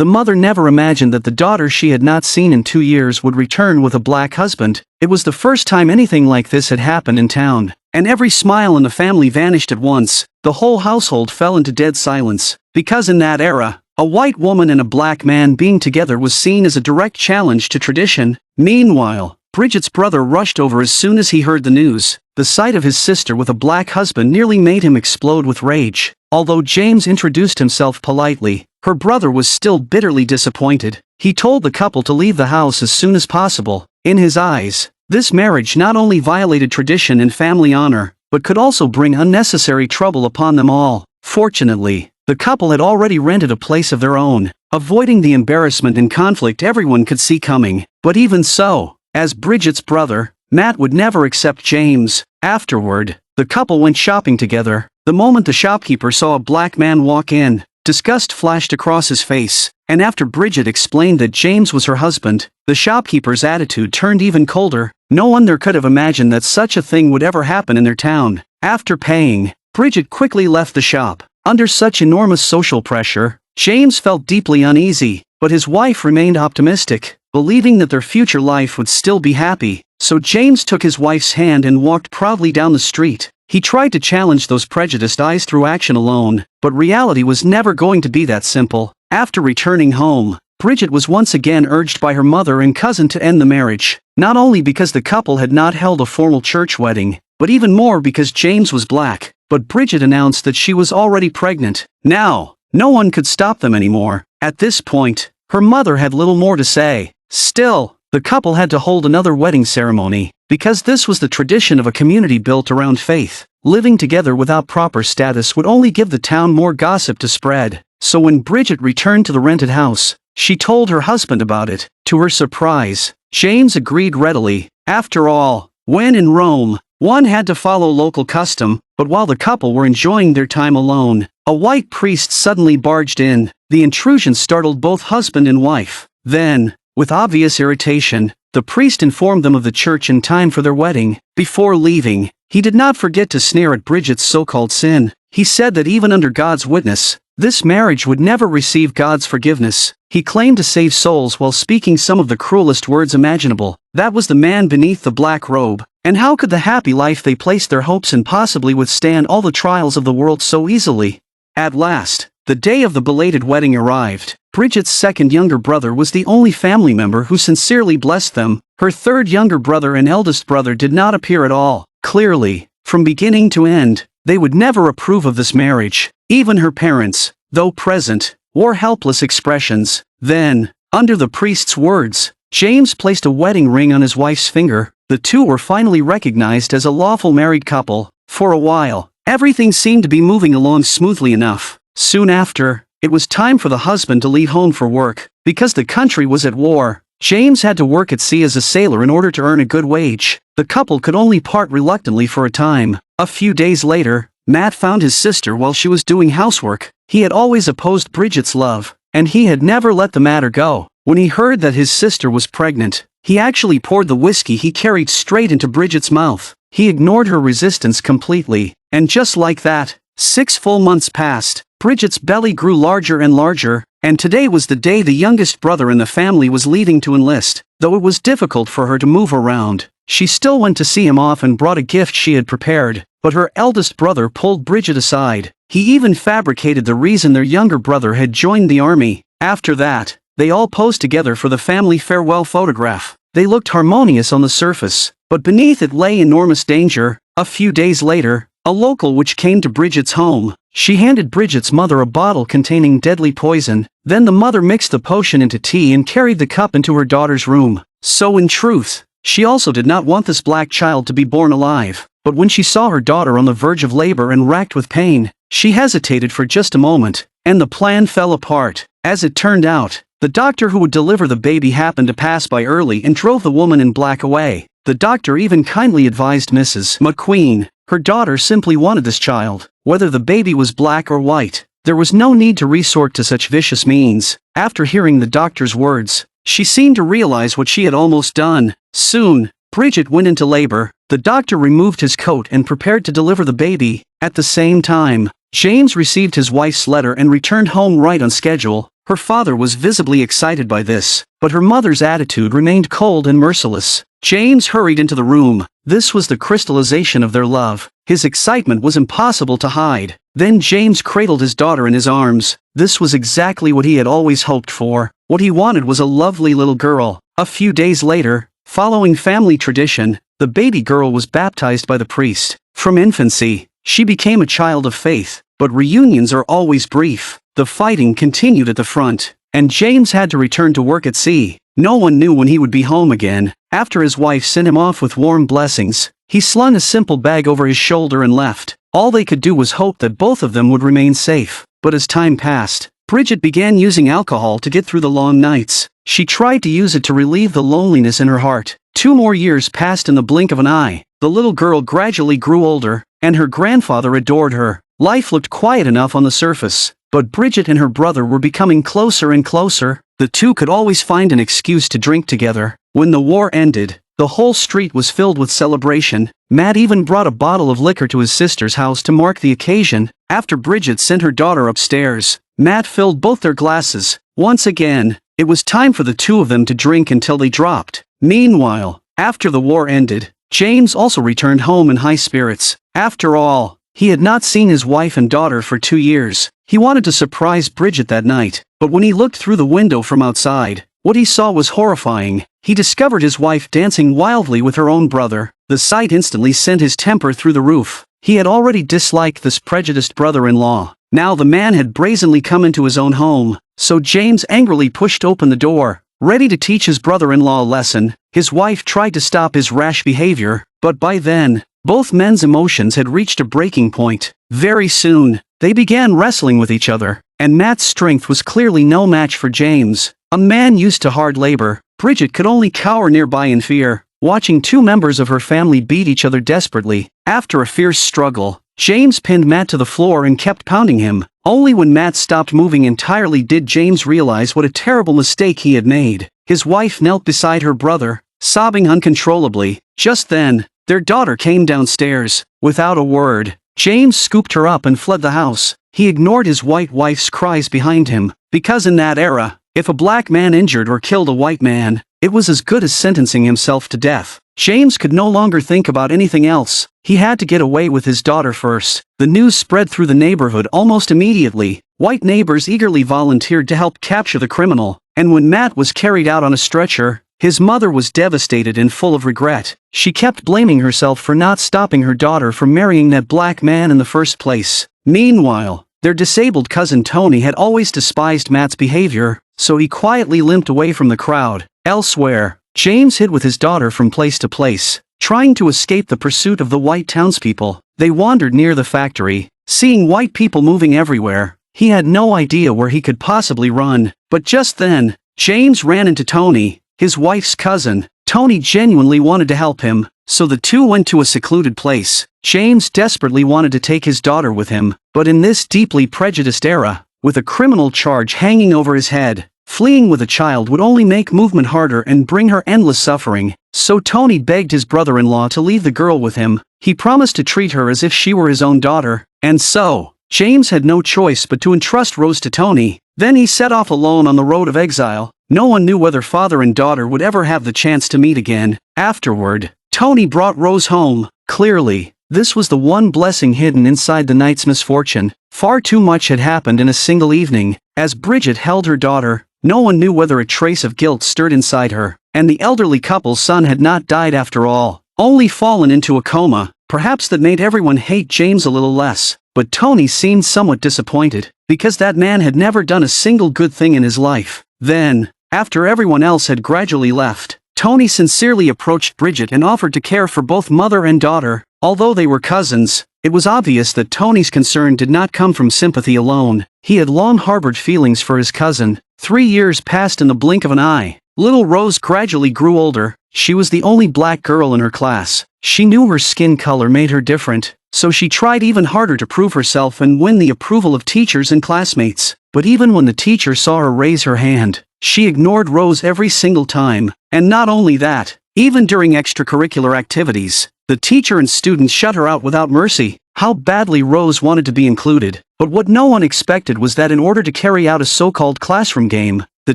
The mother never imagined that the daughter she had not seen in 2 years would return with a black husband. It was the first time anything like this had happened in town, and every smile in the family vanished at once. The whole household fell into dead silence, because in that era, a white woman and a black man being together was seen as a direct challenge to tradition. Meanwhile, Bridget's brother rushed over as soon as he heard the news. The sight of his sister with a black husband nearly made him explode with rage. Although James introduced himself politely, her brother was still bitterly disappointed. He told the couple to leave the house as soon as possible. In his eyes, this marriage not only violated tradition and family honor, but could also bring unnecessary trouble upon them all. Fortunately, the couple had already rented a place of their own, avoiding the embarrassment and conflict everyone could see coming. But even so, as Bridget's brother, Matt would never accept James. Afterward, the couple went shopping together. The moment the shopkeeper saw a black man walk in, disgust flashed across his face, and after Bridget explained that James was her husband, the shopkeeper's attitude turned even colder. No one there could have imagined that such a thing would ever happen in their town. After paying, Bridget quickly left the shop. Under such enormous social pressure, James felt deeply uneasy, but his wife remained optimistic, believing that their future life would still be happy. So James took his wife's hand and walked proudly down the street. He tried to challenge those prejudiced eyes through action alone, but reality was never going to be that simple. After returning home, Bridget was once again urged by her mother and cousin to end the marriage, not only because the couple had not held a formal church wedding, but even more because James was black. But Bridget announced that she was already pregnant. Now, no one could stop them anymore. At this point, her mother had little more to say. Still, the couple had to hold another wedding ceremony, because this was the tradition of a community built around faith. Living together without proper status would only give the town more gossip to spread. So when Bridget returned to the rented house, she told her husband about it. To her surprise, James agreed readily. After all, when in Rome, one had to follow local custom. But while the couple were enjoying their time alone, a white priest suddenly barged in. The intrusion startled both husband and wife. Then, with obvious irritation, the priest informed them of the church in time for their wedding. Before leaving, he did not forget to sneer at Bridget's so-called sin. He said that even under God's witness, this marriage would never receive God's forgiveness. He claimed to save souls while speaking some of the cruelest words imaginable. That was the man beneath the black robe. And how could the happy life they placed their hopes in possibly withstand all the trials of the world so easily? At last, the day of the belated wedding arrived. Bridget's second younger brother was the only family member who sincerely blessed them. Her third younger brother and eldest brother did not appear at all. Clearly, from beginning to end, they would never approve of this marriage. Even her parents, though present, wore helpless expressions. Then, under the priest's words, James placed a wedding ring on his wife's finger. The two were finally recognized as a lawful married couple. For a while, everything seemed to be moving along smoothly enough. Soon after, it was time for the husband to leave home for work. Because the country was at war, James had to work at sea as a sailor in order to earn a good wage. The couple could only part reluctantly for a time. A few days later, Matt found his sister while she was doing housework. He had always opposed Bridget's love, and he had never let the matter go. When he heard that his sister was pregnant, he actually poured the whiskey he carried straight into Bridget's mouth. He ignored her resistance completely, and just like that, 6 full months passed. Bridget's belly grew larger and larger, and today was the day the youngest brother in the family was leaving to enlist. Though it was difficult for her to move around, she still went to see him off and brought a gift she had prepared. But her eldest brother pulled Bridget aside. He even fabricated the reason their younger brother had joined the army. After that, they all posed together for the family farewell photograph. They looked harmonious on the surface, but beneath it lay enormous danger. A few days later, a local witch came to Bridget's home. She handed Bridget's mother a bottle containing deadly poison. Then the mother mixed the potion into tea and carried the cup into her daughter's room. So in truth, she also did not want this black child to be born alive. But when she saw her daughter on the verge of labor and racked with pain, she hesitated for just a moment, and the plan fell apart. As it turned out, the doctor who would deliver the baby happened to pass by early and drove the woman in black away. The doctor even kindly advised Mrs. McQueen, her daughter simply wanted this child. Whether the baby was black or white, there was no need to resort to such vicious means. After hearing the doctor's words, she seemed to realize what she had almost done. Soon, Bridget went into labor. The doctor removed his coat and prepared to deliver the baby. At the same time, James received his wife's letter and returned home right on schedule. Her father was visibly excited by this, but her mother's attitude remained cold and merciless. James hurried into the room. This was the crystallization of their love. His excitement was impossible to hide. Then James cradled his daughter in his arms. This was exactly what he had always hoped for. What he wanted was a lovely little girl. A few days later, following family tradition, the baby girl was baptized by the priest. From infancy, she became a child of faith. But reunions are always brief. The fighting continued at the front, and James had to return to work at sea. No one knew when he would be home again. After his wife sent him off with warm blessings, he slung a simple bag over his shoulder and left. All they could do was hope that both of them would remain safe. But as time passed, Bridget began using alcohol to get through the long nights. She tried to use it to relieve the loneliness in her heart. 2 more years passed in the blink of an eye. The little girl gradually grew older, and her grandfather adored her. Life looked quiet enough on the surface, but Bridget and her brother were becoming closer and closer. The two could always find an excuse to drink together. When the war ended, the whole street was filled with celebration. Matt even brought a bottle of liquor to his sister's house to mark the occasion. After Bridget sent her daughter upstairs, Matt filled both their glasses. Once again, it was time for the two of them to drink until they dropped. Meanwhile, after the war ended, James also returned home in high spirits. After all, he had not seen his wife and daughter for 2 years. He wanted to surprise Bridget that night, but when he looked through the window from outside, what he saw was horrifying. He discovered his wife dancing wildly with her own brother. The sight instantly sent his temper through the roof. He had already disliked this prejudiced brother-in-law. Now the man had brazenly come into his own home, so James angrily pushed open the door, ready to teach his brother-in-law a lesson. His wife tried to stop his rash behavior, but by then, both men's emotions had reached a breaking point. Very soon, they began wrestling with each other, and Matt's strength was clearly no match for James. A man used to hard labor, Bridget could only cower nearby in fear, watching 2 members of her family beat each other desperately. After a fierce struggle, James pinned Matt to the floor and kept pounding him. Only when Matt stopped moving entirely did James realize what a terrible mistake he had made. His wife knelt beside her brother, sobbing uncontrollably. Just then, their daughter came downstairs. Without a word, James scooped her up and fled the house. He ignored his white wife's cries behind him, because in that era, if a black man injured or killed a white man, it was as good as sentencing himself to death. James could no longer think about anything else. He had to get away with his daughter first. The news spread through the neighborhood almost immediately. White neighbors eagerly volunteered to help capture the criminal, and when Matt was carried out on a stretcher, his mother was devastated and full of regret. She kept blaming herself for not stopping her daughter from marrying that black man in the first place. Meanwhile, their disabled cousin Tony had always despised Matt's behavior, so he quietly limped away from the crowd. Elsewhere, James hid with his daughter from place to place, trying to escape the pursuit of the white townspeople. They wandered near the factory, seeing white people moving everywhere. He had no idea where he could possibly run, but just then, James ran into Tony, his wife's cousin. Tony genuinely wanted to help him, so the two went to a secluded place. James desperately wanted to take his daughter with him, but in this deeply prejudiced era, with a criminal charge hanging over his head, fleeing with a child would only make movement harder and bring her endless suffering. So Tony begged his brother-in-law to leave the girl with him. He promised to treat her as if she were his own daughter, and so, James had no choice but to entrust Rose to Tony. Then he set off alone on the road of exile. No one knew whether father and daughter would ever have the chance to meet again. Afterward, Tony brought Rose home. Clearly, this was the one blessing hidden inside the night's misfortune. Far too much had happened in a single evening. As Bridget held her daughter, no one knew whether a trace of guilt stirred inside her, and the elderly couple's son had not died after all, only fallen into a coma. Perhaps that made everyone hate James a little less, but Tony seemed somewhat disappointed, because that man had never done a single good thing in his life. Then, after everyone else had gradually left, Tony sincerely approached Bridget and offered to care for both mother and daughter. Although they were cousins, it was obvious that Tony's concern did not come from sympathy alone. He had long harbored feelings for his cousin. 3 years passed in the blink of an eye. Little Rose gradually grew older. She was the only black girl in her class. She knew her skin color made her different, so she tried even harder to prove herself and win the approval of teachers and classmates. But even when the teacher saw her raise her hand, she ignored Rose every single time. And not only that, even during extracurricular activities, the teacher and students shut her out without mercy. how badly Rose wanted to be included. But what no one expected was that in order to carry out a so-called classroom game, the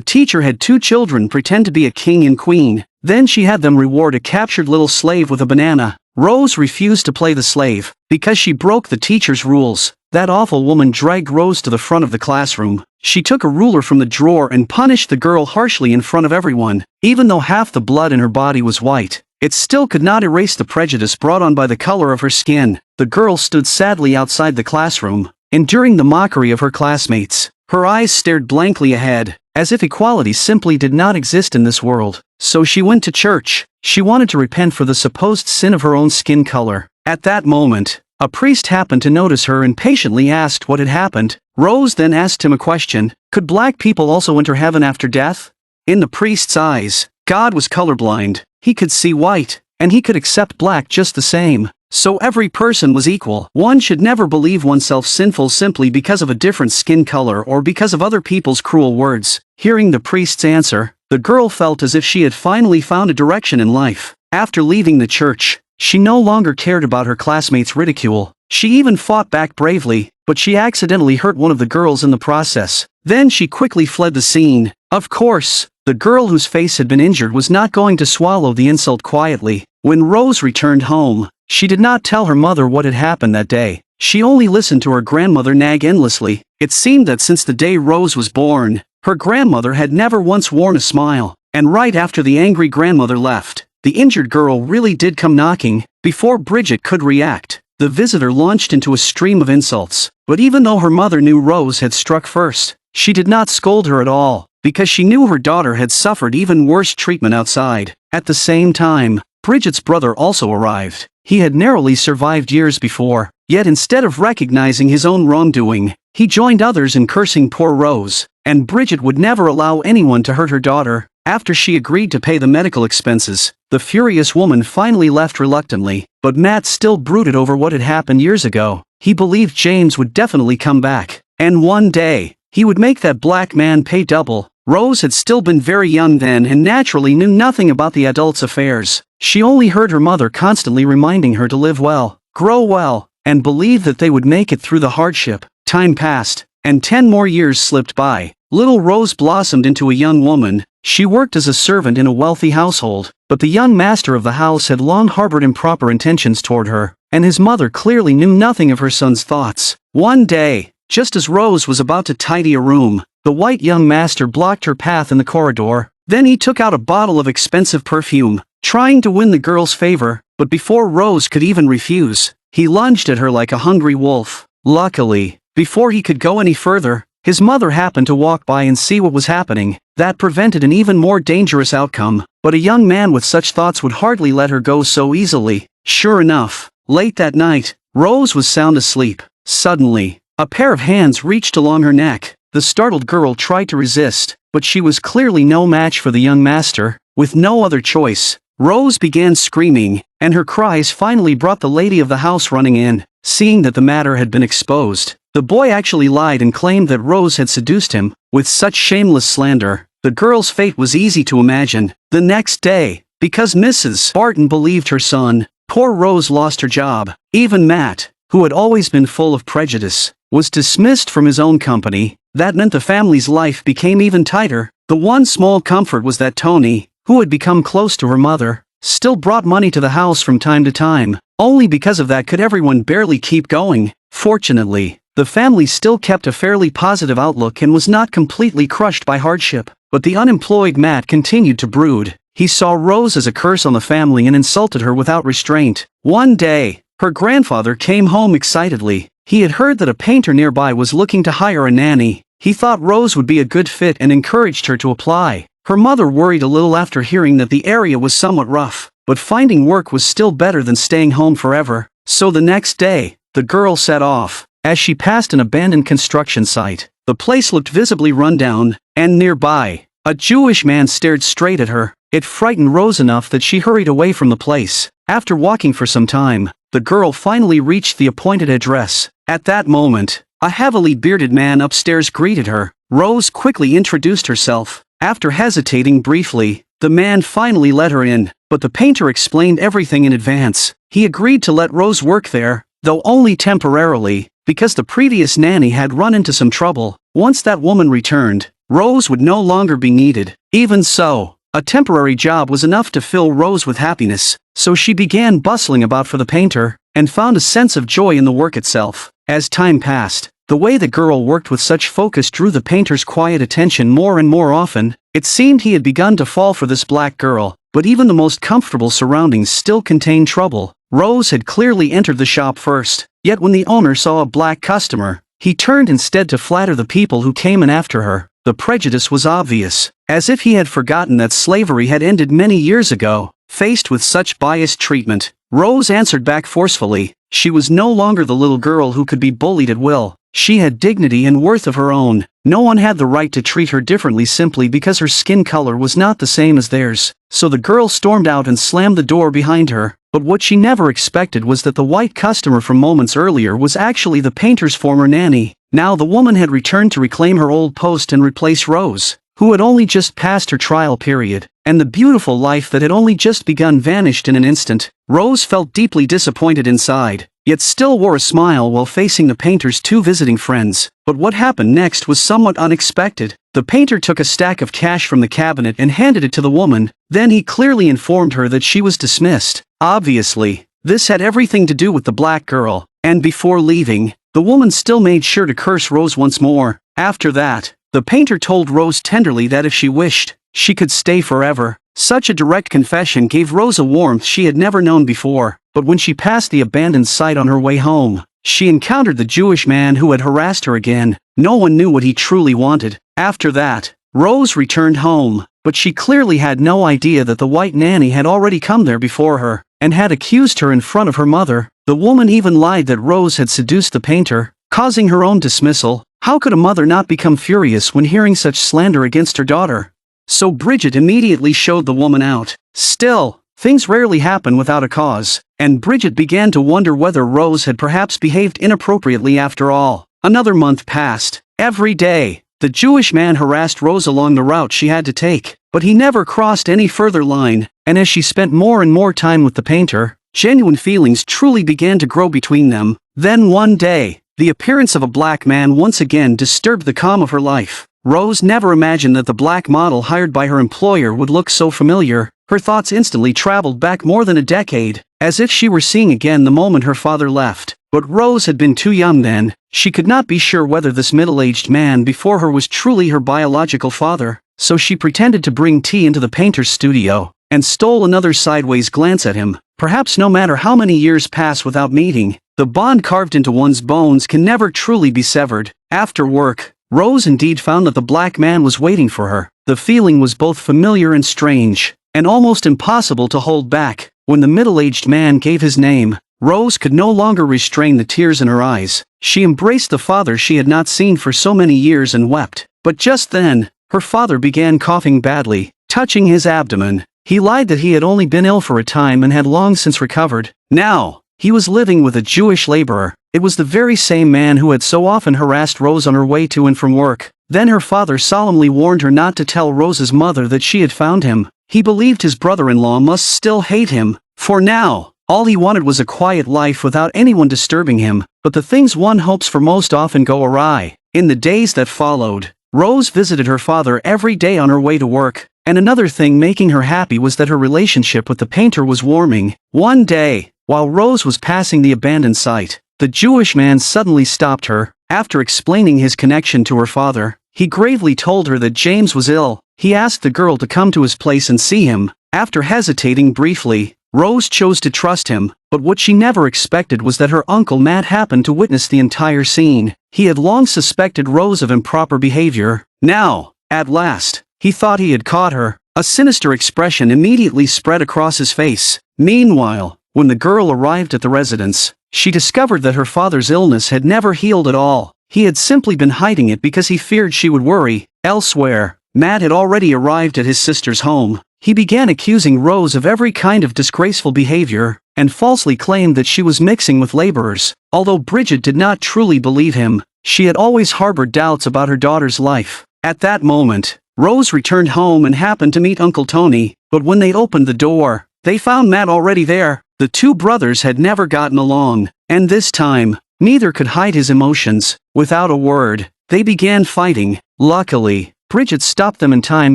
teacher had two children pretend to be a king and queen. Then she had them reward a captured little slave with a banana. Rose refused to play the slave, because she broke the teacher's rules. That awful woman dragged Rose to the front of the classroom. She took a ruler from the drawer and punished the girl harshly in front of everyone. Even though half the blood in her body was white, it still could not erase the prejudice brought on by the color of her skin. The girl stood sadly outside the classroom, enduring the mockery of her classmates. Her eyes stared blankly ahead, as if equality simply did not exist in this world. So she went to church. She wanted to repent for the supposed sin of her own skin color. At that moment, a priest happened to notice her and patiently asked what had happened. Rose then asked him a question: could black people also enter heaven after death? In the priest's eyes, God was colorblind. He could see white, and he could accept black just the same. So every person was equal. One should never believe oneself sinful simply because of a different skin color or because of other people's cruel words. Hearing the priest's answer, the girl felt as if she had finally found a direction in life. After leaving the church, she no longer cared about her classmates' ridicule. She even fought back bravely, but she accidentally hurt one of the girls in the process. Then she quickly fled the scene. Of course, the girl whose face had been injured was not going to swallow the insult quietly. When Rose returned home, she did not tell her mother what had happened that day. She only listened to her grandmother nag endlessly. It seemed that since the day Rose was born, her grandmother had never once worn a smile. And right after the angry grandmother left, the injured girl really did come knocking. Before Bridget could react, the visitor launched into a stream of insults. But even though her mother knew Rose had struck first, she did not scold her at all, because she knew her daughter had suffered even worse treatment outside. At the same time, Bridget's brother also arrived. He had narrowly survived years before, yet instead of recognizing his own wrongdoing, he joined others in cursing poor Rose. And Bridget would never allow anyone to hurt her daughter. After she agreed to pay the medical expenses, the furious woman finally left reluctantly. But Matt still brooded over what had happened years ago. He believed James would definitely come back, and one day, he would make that black man pay double. Rose had still been very young then and naturally knew nothing about the adults' affairs. She only heard her mother constantly reminding her to live well, grow well, and believe that they would make it through the hardship. Time passed, and 10 more years slipped by. Little Rose blossomed into a young woman. She worked as a servant in a wealthy household, but the young master of the house had long harbored improper intentions toward her, and his mother clearly knew nothing of her son's thoughts. One day, just as Rose was about to tidy a room, the white young master blocked her path in the corridor. Then he took out a bottle of expensive perfume, trying to win the girl's favor, but before Rose could even refuse, he lunged at her like a hungry wolf. Luckily, before he could go any further, his mother happened to walk by and see what was happening. That prevented an even more dangerous outcome, but a young man with such thoughts would hardly let her go so easily. Sure enough, late that night, Rose was sound asleep. Suddenly, a pair of hands reached along her neck. The startled girl tried to resist, but she was clearly no match for the young master. With no other choice, Rose began screaming, and her cries finally brought the lady of the house running in. Seeing that the matter had been exposed, the boy actually lied and claimed that Rose had seduced him. With such shameless slander, the girl's fate was easy to imagine. The next day, because Mrs. Barton believed her son, poor Rose lost her job. Even Matt, who had always been full of prejudice, was dismissed from his own company. That meant the family's life became even tighter. The one small comfort was that Tony, who had become close to her mother, still brought money to the house from time to time. Only because of that could everyone barely keep going. Fortunately, the family still kept a fairly positive outlook and was not completely crushed by hardship. But the unemployed Matt continued to brood. He saw Rose as a curse on the family and insulted her without restraint. One day, her grandfather came home excitedly. He had heard that a painter nearby was looking to hire a nanny. He thought Rose would be a good fit and encouraged her to apply. Her mother worried a little after hearing that the area was somewhat rough, but finding work was still better than staying home forever. So the next day, the girl set off. As she passed an abandoned construction site, the place looked visibly run down, and nearby, a Jewish man stared straight at her. It frightened Rose enough that she hurried away from the place. After walking for some time, the girl finally reached the appointed address. At that moment, a heavily bearded man upstairs greeted her. Rose quickly introduced herself. After hesitating briefly, the man finally let her in, but the painter explained everything in advance. He agreed to let Rose work there, though only temporarily, because the previous nanny had run into some trouble. Once that woman returned, Rose would no longer be needed. Even so, a temporary job was enough to fill Rose with happiness, so she began bustling about for the painter, and found a sense of joy in the work itself. As time passed, the way the girl worked with such focus drew the painter's quiet attention more and more often. It seemed he had begun to fall for this black girl, but even the most comfortable surroundings still contained trouble. Rose had clearly entered the shop first, yet when the owner saw a black customer, he turned instead to flatter the people who came in after her. The prejudice was obvious, as if he had forgotten that slavery had ended many years ago. Faced with such biased treatment, Rose answered back forcefully. She was no longer the little girl who could be bullied at will. She had dignity and worth of her own. No one had the right to treat her differently simply because her skin color was not the same as theirs. So the girl stormed out and slammed the door behind her. But what she never expected was that the white customer from moments earlier was actually the painter's former nanny. Now the woman had returned to reclaim her old post and replace Rose, who had only just passed her trial period, and the beautiful life that had only just begun vanished in an instant. Rose felt deeply disappointed inside, yet still wore a smile while facing the painter's two visiting friends. But what happened next was somewhat unexpected. The painter took a stack of cash from the cabinet and handed it to the woman. Then he clearly informed her that she was dismissed. Obviously, this had everything to do with the black girl, and before leaving, the woman still made sure to curse Rose once more. After that, the painter told Rose tenderly that if she wished, she could stay forever. Such a direct confession gave Rose a warmth she had never known before. But when she passed the abandoned site on her way home, she encountered the Jewish man who had harassed her again. No one knew what he truly wanted. After that, Rose returned home, but she clearly had no idea that the white nanny had already come there before her, and had accused her in front of her mother. The woman even lied that Rose had seduced the painter, causing her own dismissal. How could a mother not become furious when hearing such slander against her daughter? So Bridget immediately showed the woman out. Still, things rarely happen without a cause, and Bridget began to wonder whether Rose had perhaps behaved inappropriately after all. Another month passed. Every day, the Jewish man harassed Rose along the route she had to take, but he never crossed any further line, and as she spent more and more time with the painter, genuine feelings truly began to grow between them. Then one day, the appearance of a black man once again disturbed the calm of her life. Rose never imagined that the black model hired by her employer would look so familiar. Her thoughts instantly traveled back more than a decade, as if she were seeing again the moment her father left. But Rose had been too young then. She could not be sure whether this middle-aged man before her was truly her biological father, so she pretended to bring tea into the painter's studio, and stole another sideways glance at him. Perhaps no matter how many years pass without meeting, the bond carved into one's bones can never truly be severed. After work, Rose indeed found that the black man was waiting for her. The feeling was both familiar and strange, and almost impossible to hold back. When the middle-aged man gave his name, Rose could no longer restrain the tears in her eyes. She embraced the father she had not seen for so many years and wept. But just then, her father began coughing badly, touching his abdomen. He lied that he had only been ill for a time and had long since recovered. Now, he was living with a Jewish laborer. It was the very same man who had so often harassed Rose on her way to and from work. Then her father solemnly warned her not to tell Rose's mother that she had found him. He believed his brother-in-law must still hate him. For now, all he wanted was a quiet life without anyone disturbing him. But the things one hopes for most often go awry. In the days that followed, Rose visited her father every day on her way to work. And another thing making her happy was that her relationship with the painter was warming. One day, while Rose was passing the abandoned site, the Jewish man suddenly stopped her. After explaining his connection to her father, he gravely told her that James was ill. He asked the girl to come to his place and see him. After hesitating briefly, Rose chose to trust him, but what she never expected was that her uncle Matt happened to witness the entire scene. He had long suspected Rose of improper behavior. Now, at last, he thought he had caught her. A sinister expression immediately spread across his face. Meanwhile, when the girl arrived at the residence, she discovered that her father's illness had never healed at all. He had simply been hiding it because he feared she would worry. Elsewhere, Matt had already arrived at his sister's home. He began accusing Rose of every kind of disgraceful behavior, and falsely claimed that she was mixing with laborers. Although Bridget did not truly believe him, she had always harbored doubts about her daughter's life. At that moment, Rose returned home and happened to meet Uncle Tony, but when they opened the door, they found Matt already there. The two brothers had never gotten along, and this time, neither could hide his emotions. Without a word, they began fighting. Luckily, Bridget stopped them in time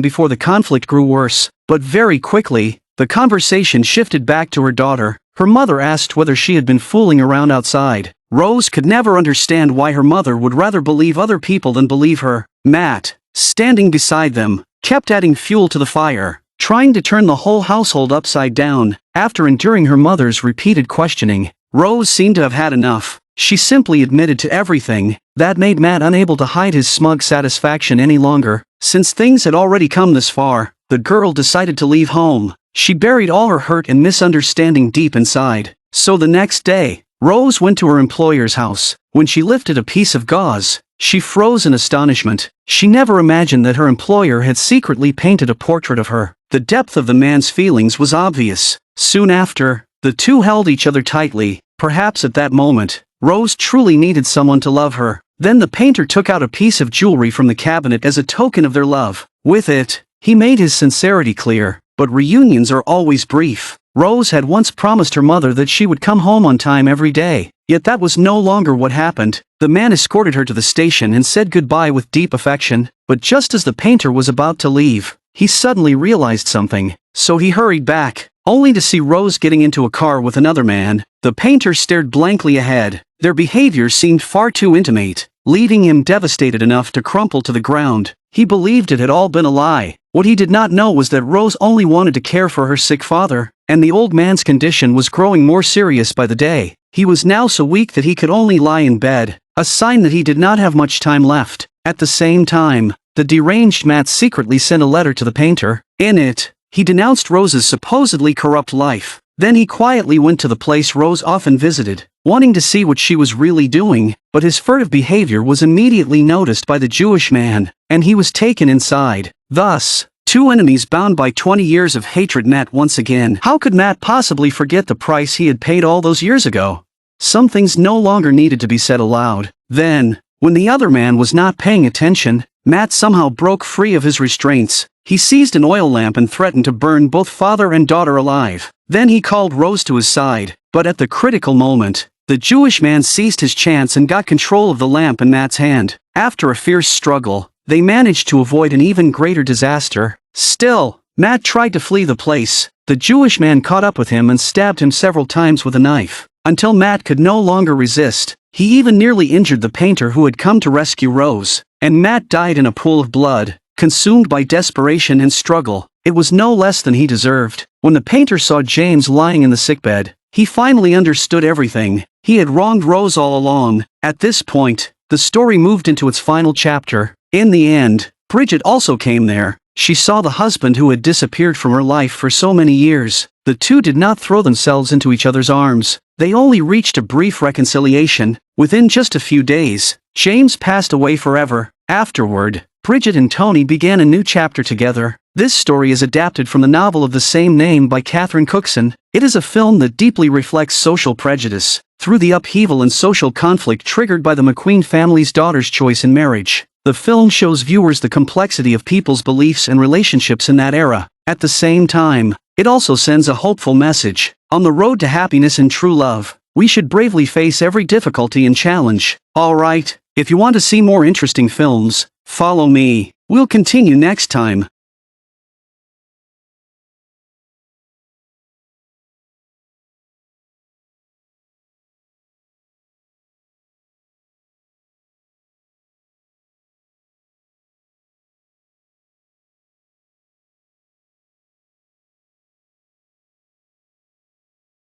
before the conflict grew worse, but very quickly, the conversation shifted back to her daughter. Her mother asked whether she had been fooling around outside. Rose could never understand why her mother would rather believe other people than believe her. Matt, standing beside them, kept adding fuel to the fire, trying to turn the whole household upside down. After enduring her mother's repeated questioning, Rose seemed to have had enough. She simply admitted to everything. That made Matt unable to hide his smug satisfaction any longer. Since things had already come this far, the girl decided to leave home. She buried all her hurt and misunderstanding deep inside. So the next day, Rose went to her employer's house. When she lifted a piece of gauze, she froze in astonishment. She never imagined that her employer had secretly painted a portrait of her. The depth of the man's feelings was obvious. Soon after, the two held each other tightly. Perhaps at that moment, Rose truly needed someone to love her. Then the painter took out a piece of jewelry from the cabinet as a token of their love. With it, he made his sincerity clear. But reunions are always brief. Rose had once promised her mother that she would come home on time every day. Yet that was no longer what happened. The man escorted her to the station and said goodbye with deep affection. But just as the painter was about to leave, he suddenly realized something. So he hurried back, only to see Rose getting into a car with another man. The painter stared blankly ahead. Their behavior seemed far too intimate, leaving him devastated enough to crumple to the ground. He believed it had all been a lie. What he did not know was that Rose only wanted to care for her sick father, and the old man's condition was growing more serious by the day. He was now so weak that he could only lie in bed, a sign that he did not have much time left. At the same time, the deranged Matt secretly sent a letter to the painter. In it, he denounced Rose's supposedly corrupt life. Then he quietly went to the place Rose often visited, wanting to see what she was really doing, but his furtive behavior was immediately noticed by the Jewish man, and he was taken inside. Thus, two enemies bound by 20 years of hatred met once again. How could Matt possibly forget the price he had paid all those years ago? Some things no longer needed to be said aloud. Then, when the other man was not paying attention, Matt somehow broke free of his restraints. He seized an oil lamp and threatened to burn both father and daughter alive. Then he called Rose to his side, but at the critical moment, the Jewish man seized his chance and got control of the lamp in Matt's hand. After a fierce struggle, they managed to avoid an even greater disaster. Still, Matt tried to flee the place. The Jewish man caught up with him and stabbed him several times with a knife, until Matt could no longer resist. He even nearly injured the painter who had come to rescue Rose, and Matt died in a pool of blood, consumed by desperation and struggle. It was no less than he deserved. When the painter saw James lying in the sickbed, he finally understood everything. He had wronged Rose all along. At this point, the story moved into its final chapter. In the end, Bridget also came there. She saw the husband who had disappeared from her life for so many years. The two did not throw themselves into each other's arms. They only reached a brief reconciliation. Within just a few days, James passed away forever. Afterward, Bridget and Tony began a new chapter together. This story is adapted from the novel of the same name by Catherine Cookson. It is a film that deeply reflects social prejudice, through the upheaval and social conflict triggered by the McQueen family's daughter's choice in marriage. The film shows viewers the complexity of people's beliefs and relationships in that era. At the same time, it also sends a hopeful message. On the road to happiness and true love, we should bravely face every difficulty and challenge. Alright, if you want to see more interesting films, follow me. We'll continue next time.